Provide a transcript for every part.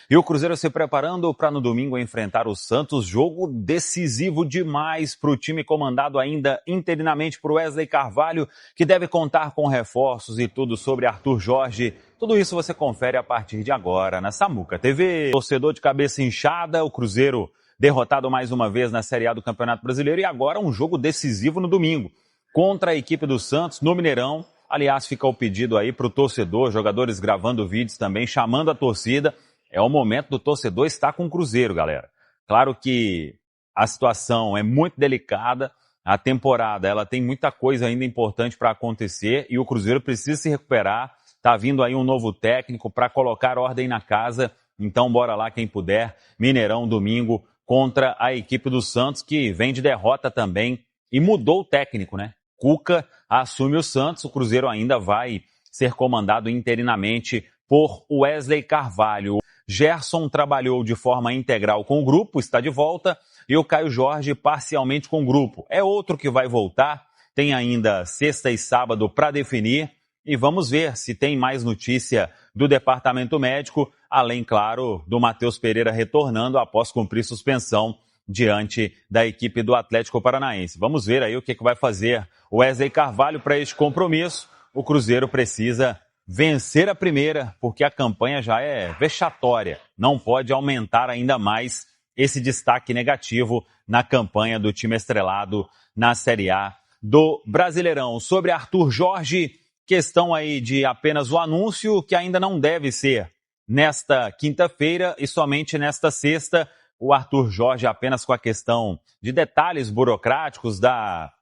E o Cruzeiro se preparando para no domingo enfrentar o Santos, jogo decisivo demais para o time comandado ainda interinamente por Wesley Carvalho, que deve contar com reforços e tudo sobre Arthur Jorge. Tudo isso você confere a partir de agora na Samuca TV. Torcedor de cabeça inchada, o Cruzeiro derrotado mais uma vez na Série A do Campeonato Brasileiro e agora um jogo decisivo no domingo contra a equipe do Santos no Mineirão. Aliás, fica o pedido aí para o torcedor, jogadores gravando vídeos também, chamando a torcida. É o momento do torcedor estar com o Cruzeiro, galera. Claro que a situação é muito delicada, a temporada ela tem muita coisa ainda importante para acontecer e o Cruzeiro precisa se recuperar. Tá vindo aí um novo técnico para colocar ordem na casa, então bora lá quem puder. Mineirão, domingo, contra a equipe do Santos, que vem de derrota também e mudou o técnico, né? Cuca assume o Santos, o Cruzeiro ainda vai ser comandado interinamente por Wesley Carvalho. Gerson trabalhou de forma integral com o grupo, está de volta, e o Caio Jorge parcialmente com o grupo. É outro que vai voltar, tem ainda sexta e sábado para definir, e vamos ver se tem mais notícia do departamento médico, além, claro, do Matheus Pereira retornando após cumprir suspensão diante da equipe do Atlético Paranaense. Vamos ver aí o que vai fazer o Wesley Carvalho para este compromisso. O Cruzeiro precisa vencer a primeira, porque a campanha já é vexatória. Não pode aumentar ainda mais esse destaque negativo na campanha do time estrelado na Série A do Brasileirão. Sobre Arthur Jorge, questão aí de apenas o anúncio, que ainda não deve ser nesta quinta-feira e somente nesta sexta. O Arthur Jorge apenas com a questão de detalhes burocráticos da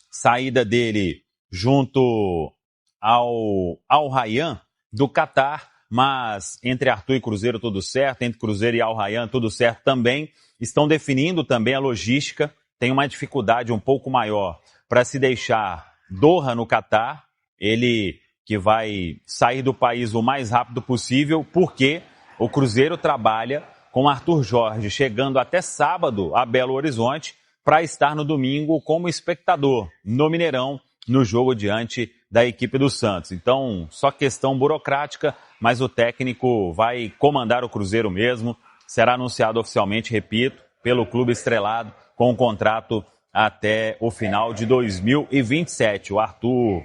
saída dele junto ao Rayyan do Catar, mas entre Arthur e Cruzeiro tudo certo, entre Cruzeiro e Al Rayyan tudo certo também. Estão definindo também a logística, tem uma dificuldade um pouco maior para se deixar Doha no Catar, ele que vai sair do país o mais rápido possível, porque o Cruzeiro trabalha com Arthur Jorge chegando até sábado a Belo Horizonte para estar no domingo como espectador no Mineirão, no jogo diante da equipe do Santos. Então, só questão burocrática, mas o técnico vai comandar o Cruzeiro mesmo. Será anunciado oficialmente, repito, pelo clube estrelado, com um contrato até o final de 2027. O Arthur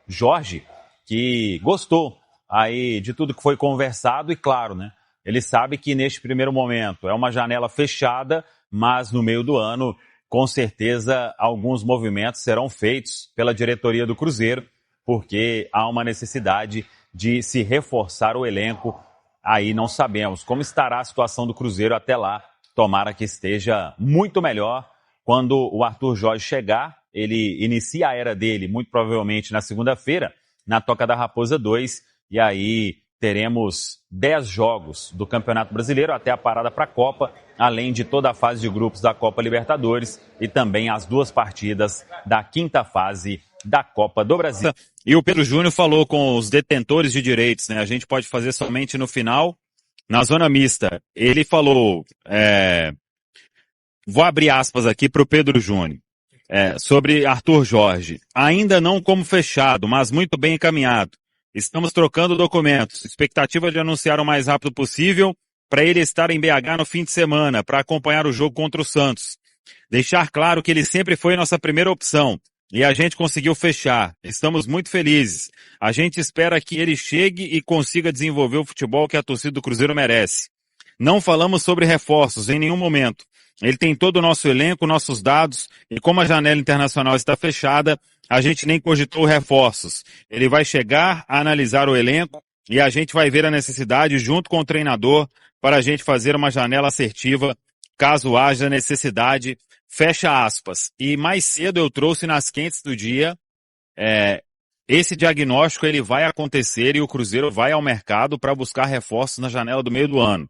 Jorge, que gostou aí de tudo que foi conversado e, claro, né? Ele sabe que neste primeiro momento é uma janela fechada, mas no meio do ano, com certeza, alguns movimentos serão feitos pela diretoria do Cruzeiro, porque há uma necessidade de se reforçar o elenco. Aí não sabemos como estará a situação do Cruzeiro até lá. Tomara que esteja muito melhor quando o Arthur Jorge chegar. Ele inicia a era dele, muito provavelmente na segunda-feira, na Toca da Raposa 2, e aí teremos 10 jogos do Campeonato Brasileiro até a parada para a Copa, além de toda a fase de grupos da Copa Libertadores e também as 2 partidas da quinta fase da Copa do Brasil. E o Pedro Júnior falou com os detentores de direitos, né? A gente pode fazer somente no final, na zona mista. Ele falou, vou abrir aspas aqui para o Pedro Júnior, sobre Arthur Jorge. Ainda não como fechado, mas muito bem encaminhado. Estamos trocando documentos. Expectativa de anunciar o mais rápido possível para ele estar em BH no fim de semana, para acompanhar o jogo contra o Santos. Deixar claro que ele sempre foi nossa primeira opção e a gente conseguiu fechar. Estamos muito felizes. A gente espera que ele chegue e consiga desenvolver o futebol que a torcida do Cruzeiro merece. Não falamos sobre reforços em nenhum momento. Ele tem todo o nosso elenco, nossos dados, e como a janela internacional está fechada, a gente nem cogitou reforços. Ele vai chegar a analisar o elenco e a gente vai ver a necessidade junto com o treinador para a gente fazer uma janela assertiva caso haja necessidade. Fecha aspas. E mais cedo eu trouxe nas quentes do dia, esse diagnóstico ele vai acontecer e o Cruzeiro vai ao mercado para buscar reforços na janela do meio do ano.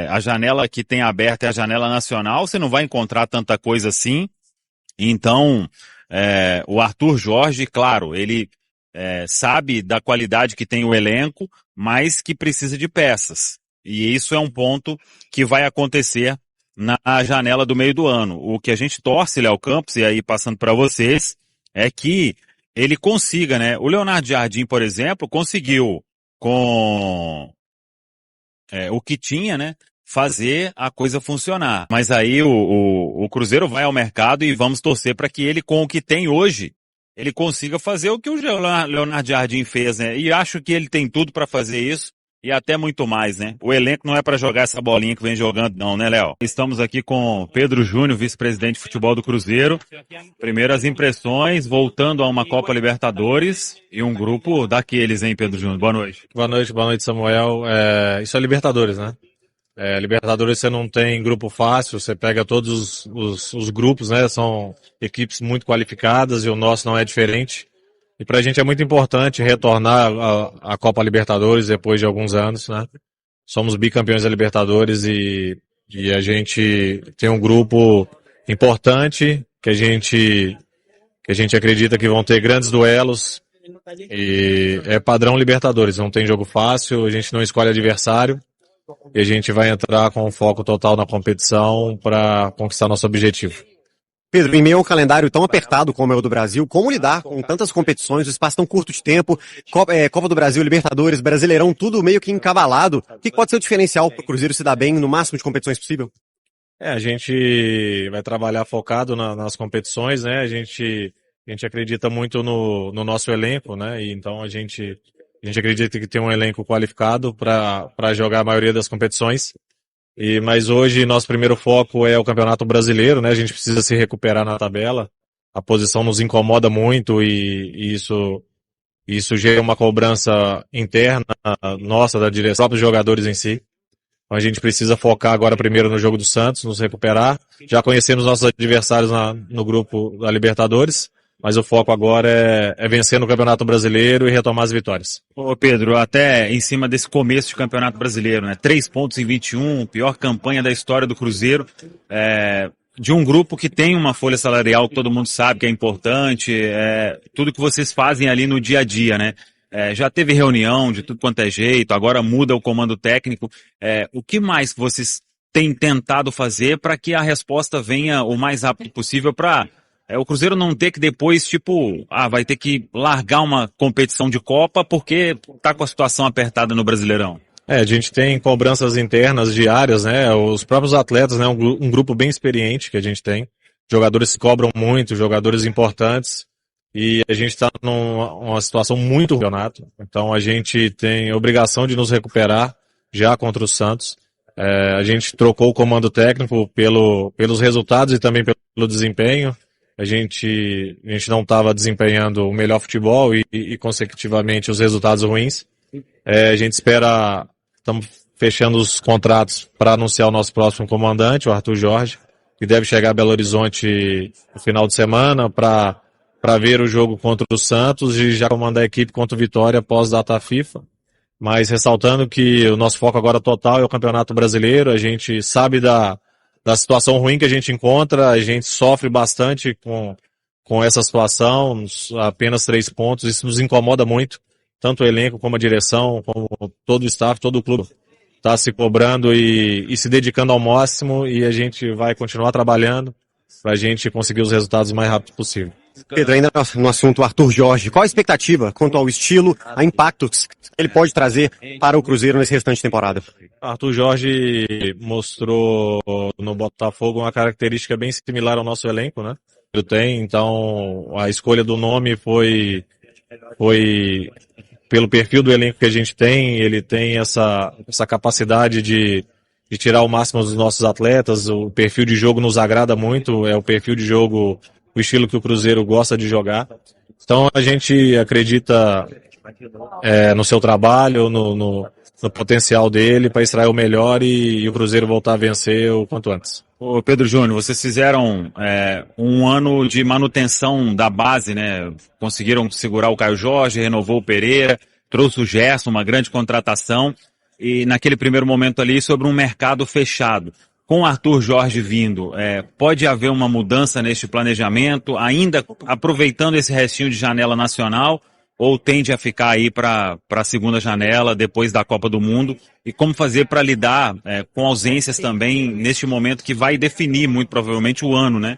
A janela que tem aberta é a janela nacional, você não vai encontrar tanta coisa assim. Então, o Arthur Jorge, claro, ele sabe da qualidade que tem o elenco, mas que precisa de peças. E isso é um ponto que vai acontecer na janela do meio do ano. O que a gente torce, Léo Campos, e aí passando para vocês, é que ele consiga, né? O Leonardo Jardim, por exemplo, conseguiu com o que tinha, né? Fazer a coisa funcionar. Mas aí o Cruzeiro vai ao mercado e vamos torcer para que ele, com o que tem hoje, ele consiga fazer o que o Leonardo Jardim fez, né? E acho que ele tem tudo para fazer isso e até muito mais, né? O elenco não é para jogar essa bolinha que vem jogando não, né, Léo? Estamos aqui com Pedro Júnior, vice-presidente de futebol do Cruzeiro. Primeiras impressões, voltando a uma Copa Libertadores e um grupo daqueles, hein, Pedro Júnior? Boa noite. Boa noite, Samuel. Isso é Libertadores, né? Libertadores você não tem grupo fácil, você pega todos os grupos, né? São equipes muito qualificadas e o nosso não é diferente. E pra gente é muito importante retornar a Copa Libertadores depois de alguns anos, né? Somos bicampeões da Libertadores e a gente tem um grupo importante que a gente acredita que vão ter grandes duelos e é padrão Libertadores, não tem jogo fácil, a gente não escolhe adversário. E a gente vai entrar com foco total na competição para conquistar nosso objetivo. Pedro, em meio a um calendário tão apertado como é o do Brasil, como lidar com tantas competições, um espaço tão curto de tempo, Copa do Brasil, Libertadores, Brasileirão, tudo meio que encavalado. O que pode ser o diferencial para o Cruzeiro se dar bem no máximo de competições possível? A gente vai trabalhar focado nas competições, né? A gente acredita muito no nosso elenco, né? E então a gente acredita que tem um elenco qualificado para jogar a maioria das competições. Mas hoje nosso primeiro foco é o Campeonato Brasileiro, né? A gente precisa se recuperar na tabela. A posição nos incomoda muito e isso gera uma cobrança interna nossa da direção, dos próprios jogadores em si. Então a gente precisa focar agora primeiro no jogo do Santos, nos recuperar. Já conhecemos nossos adversários no grupo da Libertadores. Mas o foco agora é vencer no Campeonato Brasileiro e retomar as vitórias. Ô Pedro, até em cima desse começo de Campeonato Brasileiro, né? 3 pontos em 21, pior campanha da história do Cruzeiro, de um grupo que tem uma folha salarial que todo mundo sabe que é importante, tudo que vocês fazem ali no dia a dia, né? Já teve reunião de tudo quanto é jeito, agora muda o comando técnico. O que mais vocês têm tentado fazer para que a resposta venha o mais rápido possível para o Cruzeiro não ter que depois, vai ter que largar uma competição de Copa porque tá com a situação apertada no Brasileirão? A gente tem cobranças internas diárias, né? Os próprios atletas, né? Um grupo bem experiente que a gente tem. Jogadores que cobram muito, jogadores importantes. E a gente está numa situação muito campeonato. Então a gente tem a obrigação de nos recuperar já contra o Santos. A gente trocou o comando técnico pelos resultados e também pelo desempenho. A gente não estava desempenhando o melhor futebol e consecutivamente os resultados ruins. A gente espera, estamos fechando os contratos para anunciar o nosso próximo comandante, o Arthur Jorge, que deve chegar a Belo Horizonte no final de semana para ver o jogo contra o Santos e já comandar a equipe contra o Vitória após data FIFA. Mas ressaltando que o nosso foco agora total é o Campeonato Brasileiro, a gente sabe da situação ruim que a gente encontra, a gente sofre bastante com essa situação, apenas 3 pontos, isso nos incomoda muito, tanto o elenco como a direção, como todo o staff, todo o clube está se cobrando e se dedicando ao máximo e a gente vai continuar trabalhando para a gente conseguir os resultados o mais rápido possível. Pedro, ainda no assunto Arthur Jorge, qual a expectativa quanto ao estilo, a impacto que ele pode trazer para o Cruzeiro nesse restante de temporada? Arthur Jorge mostrou no Botafogo uma característica bem similar ao nosso elenco, né? Ele tem, então a escolha do nome foi pelo perfil do elenco que a gente tem, ele tem essa capacidade de tirar o máximo dos nossos atletas, o perfil de jogo nos agrada muito, é o perfil de jogo, o estilo que o Cruzeiro gosta de jogar. Então a gente acredita no seu trabalho, no potencial dele para extrair o melhor e o Cruzeiro voltar a vencer o quanto antes. Ô Pedro Júnior, vocês fizeram um ano de manutenção da base, né? Conseguiram segurar o Caio Jorge, renovou o Pereira, trouxe o Gerson, uma grande contratação, e naquele primeiro momento ali sobre um mercado fechado. Com o Arthur Jorge vindo, pode haver uma mudança neste planejamento, ainda aproveitando esse restinho de janela nacional, ou tende a ficar aí para a segunda janela, depois da Copa do Mundo? E como fazer para lidar com ausências também neste momento que vai definir muito provavelmente o ano, né?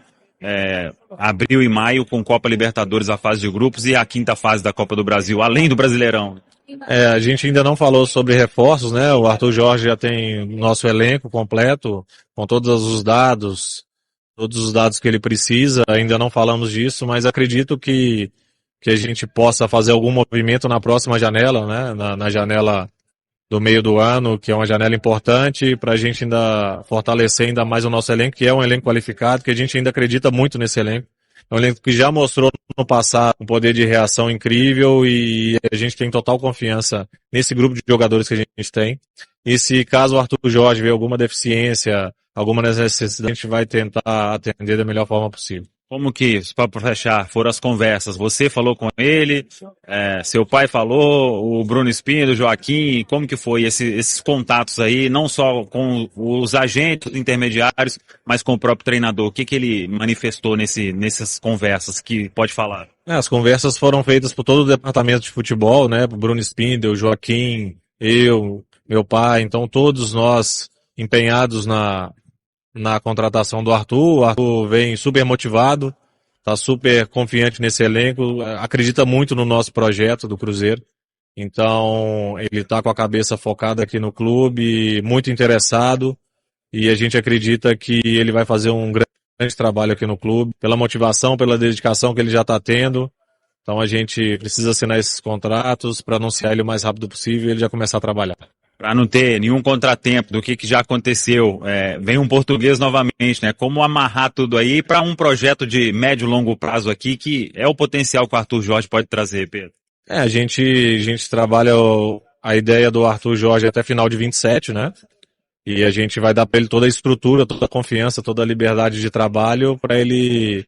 Abril e maio com Copa Libertadores, a fase de grupos, e a quinta fase da Copa do Brasil, além do Brasileirão. A gente ainda não falou sobre reforços, né? O Arthur Jorge já tem nosso elenco completo, com todos os dados que ele precisa. Ainda não falamos disso, mas acredito que a gente possa fazer algum movimento na próxima janela, né? Na janela do meio do ano, que é uma janela importante para a gente ainda fortalecer ainda mais o nosso elenco, que é um elenco qualificado, que a gente ainda acredita muito nesse elenco. É um elenco que já mostrou no passado um poder de reação incrível e a gente tem total confiança nesse grupo de jogadores que a gente tem. E se caso o Arthur Jorge vê alguma deficiência, alguma necessidade, a gente vai tentar atender da melhor forma possível. Como que, para fechar, foram as conversas? Você falou com ele, seu pai falou, o Bruno Espino, o Joaquim, como que foi esses contatos aí, não só com os agentes intermediários, mas com o próprio treinador? O que que ele manifestou nessas conversas que pode falar? As conversas foram feitas por todo o departamento de futebol, né? Por Bruno Espino, o Joaquim, eu, meu pai, então todos nós empenhados na contratação do Arthur. O Arthur vem super motivado, tá super confiante nesse elenco, acredita muito no nosso projeto do Cruzeiro. Então, ele tá com a cabeça focada aqui no clube, muito interessado, e a gente acredita que ele vai fazer um grande trabalho aqui no clube, pela motivação, pela dedicação que ele já está tendo. Então a gente precisa assinar esses contratos para anunciar ele o mais rápido possível e ele já começar a trabalhar. Para não ter nenhum contratempo do que já aconteceu, vem um português novamente, né? Como amarrar tudo aí para um projeto de médio e longo prazo aqui, que é o potencial que o Arthur Jorge pode trazer, Pedro? A gente trabalha a ideia do Arthur Jorge até final de 27, né? E a gente vai dar para ele toda a estrutura, toda a confiança, toda a liberdade de trabalho para ele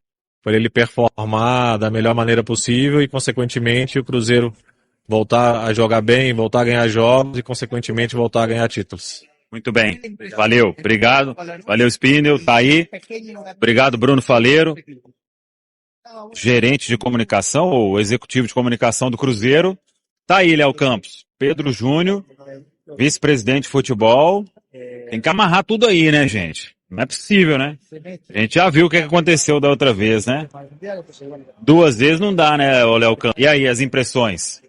performar da melhor maneira possível e, consequentemente, o Cruzeiro voltar a jogar bem, voltar a ganhar jogos e, consequentemente, voltar a ganhar títulos. Muito bem. Valeu. Obrigado. Valeu, Spindel. Tá aí. Obrigado, Bruno Faleiro, gerente de comunicação ou executivo de comunicação do Cruzeiro. Tá aí, Léo Campos. Pedro Júnior, vice-presidente de futebol. Tem que amarrar tudo aí, né, gente? Não é possível, né? A gente já viu o que aconteceu da outra vez, né? 2 vezes não dá, né, Léo Campos? E aí, as impressões?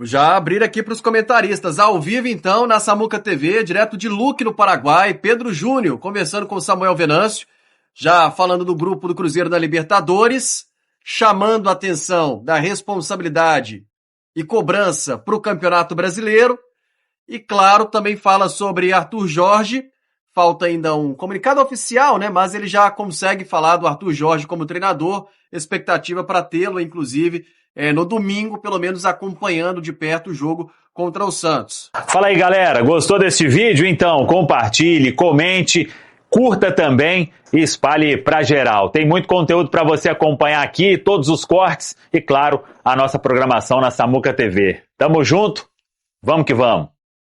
Já abrir aqui para os comentaristas, ao vivo então, na Samuca TV, direto de Luque, no Paraguai, Pedro Júnior, conversando com Samuel Venâncio, já falando do grupo do Cruzeiro da Libertadores, chamando a atenção da responsabilidade e cobrança para o Campeonato Brasileiro, e claro, também fala sobre Arthur Jorge. Falta ainda um comunicado oficial, né? Mas ele já consegue falar do Arthur Jorge como treinador, expectativa para tê-lo, inclusive, no domingo, pelo menos acompanhando de perto o jogo contra o Santos. Fala aí, galera. Gostou desse vídeo? Então, compartilhe, comente, curta também e espalhe para geral. Tem muito conteúdo para você acompanhar aqui, todos os cortes e, claro, a nossa programação na Samuca TV. Tamo junto? Vamos que vamos!